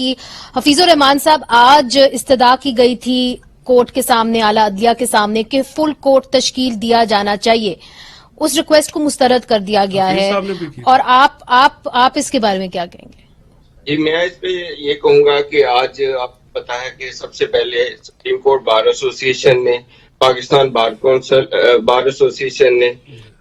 कि हफीजुर रहमान साहब आज इस्तदा की गई थी कोर्ट के सामने, आला अदलिया के सामने, कि फुल कोर्ट तश्कील दिया जाना चाहिए। उस रिक्वेस्ट को मुस्तरद कर दिया गया है और आप इसके बारे में क्या कहेंगे? जी, मैं इस पे ये कहूंगा कि आज आपको पता है कि सबसे पहले सुप्रीम कोर्ट बार एसोसिएशन ने, पाकिस्तान बार एसोसिएशन ने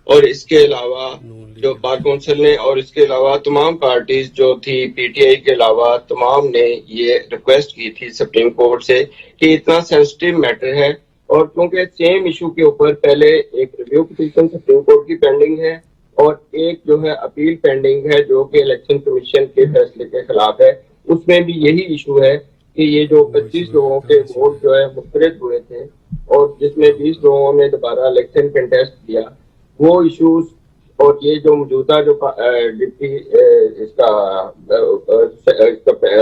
और इसके अलावा जो बार काउंसिल ने और इसके अलावा तमाम पार्टीज जो थी, पीटीआई के अलावा तमाम ने ये रिक्वेस्ट की थी सुप्रीम कोर्ट से कि इतना सेंसिटिव मैटर है और क्योंकि सेम इशू के ऊपर पहले एक रिव्यू पिटीशन सुप्रीम कोर्ट की पेंडिंग है और एक जो है अपील पेंडिंग है जो कि इलेक्शन कमीशन के फैसले के खिलाफ है। उसमें भी यही इशू है कि ये जो 25 लोगों के वोट जो है मुस्तरद हुए थे और जिसमें 20 लोगों ने दोबारा इलेक्शन कंटेस्ट किया, वो इश्यूज और ये जो मौजूदा जो डिप्टी इसका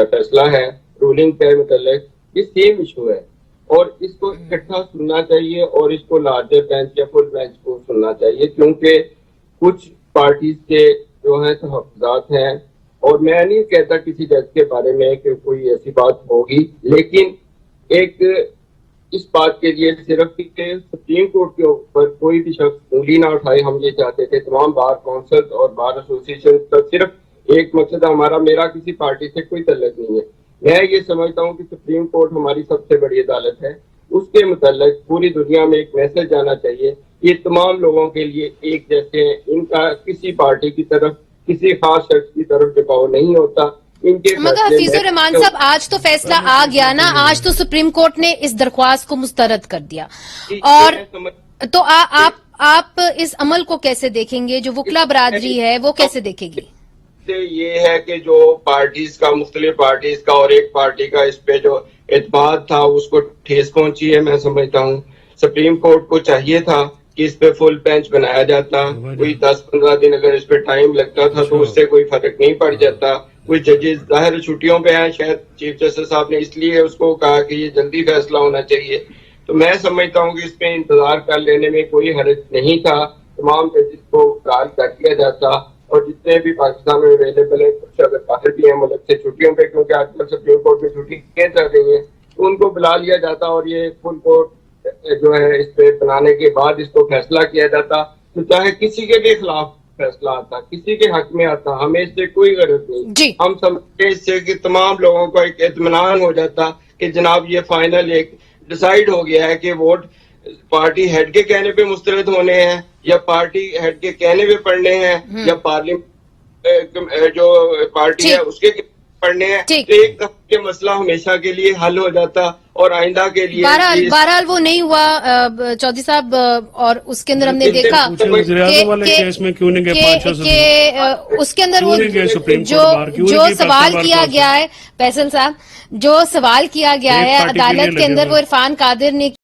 फैसला है रूलिंग के मतलब ये सेम इशू है और इसको इकट्ठा सुनना चाहिए और इसको लार्जर बेंच या फुल बेंच को सुनना चाहिए, क्योंकि कुछ पार्टीज के जो है तहफ्फुज़ात हैं और मैं नहीं कहता किसी जज के बारे में कि कोई ऐसी बात होगी, लेकिन एक इस बात के लिए सिर्फ कि सुप्रीम कोर्ट के ऊपर कोई भी शख्स उंगली ना उठाए, हम ये चाहते थे। तमाम बार काउंसिल और बार एसोसिएशन का सिर्फ एक मकसद हमारा, मेरा किसी पार्टी से कोई तल्लुक नहीं है। मैं ये समझता हूँ कि सुप्रीम कोर्ट हमारी सबसे बड़ी अदालत है, उसके मुताल्लिक पूरी दुनिया में एक मैसेज जाना चाहिए। ये तमाम लोगों के लिए एक जैसे हैं, इनका किसी पार्टी की तरफ, किसी खास शख्स की तरफ झुकाव नहीं होता। मगर हफीजुर रहमान साहब, आज तो फैसला आ गया ना, आज तो सुप्रीम कोर्ट ने इस दरख्वास्त को मुस्तरद कर दिया और तो आप इस अमल को कैसे देखेंगे? जो वकला बरादरी है वो कैसे देखेगी? ये है कि जो पार्टीज का, मुख्तलिफ पार्टीज का और एक पार्टी का इस पे जो इत्तेफाक था उसको ठेस पहुंची है। मैं समझता हूँ सुप्रीम कोर्ट को चाहिए था कि इस पे फुल बेंच बनाया जाता, कोई 10-15 दिन अगर इस पे टाइम लगता था तो उससे कोई फर्क नहीं पड़ जाता। कुछ जजेस जाहिर छुट्टियों पे हैं, शायद चीफ जस्टिस साहब ने इसलिए उसको कहा कि ये जल्दी फैसला होना चाहिए। तो मैं समझता हूँ कि इस पे इंतजार कर लेने में कोई हर्ज नहीं था। तमाम जजेस को कॉल कर दिया जाता और जितने भी पाकिस्तान में अवेलेबल है, कुछ अगर बाहर भी हैं मुल्क से छुट्टियों पे, क्योंकि आजकल सुप्रीम कोर्ट में छुट्टियां चल रही हैं, तो उनको बुला लिया जाता और ये फुल कोर्ट जो है इस पे बनाने के बाद इसको फैसला किया जाता। तो चाहे किसी के भी खिलाफ फैसला आता, किसी के हक में आता, हमें इससे कोई गरज नहीं। हम समझते इससे कि तमाम लोगों को एक इत्मीनान हो जाता कि जनाब ये फाइनल एक डिसाइड हो गया है कि वोट पार्टी हेड के कहने पे मुस्तरद होने हैं या पार्टी हेड के कहने पे पढ़ने हैं या पार्लियामेंट जो पार्टी है उसके पढ़ने हैं। तो एक दफा के मसला हमेशा के लिए हल हो जाता और आइंदा के लिए बहरहाल वो नहीं हुआ चौधरी साहब। और उसके अंदर हमने देखा कि उसके अंदर वो जो सवाल किया गया है, फैसल साहब, जो सवाल किया गया है अदालत के अंदर, वो इरफान कादिर ने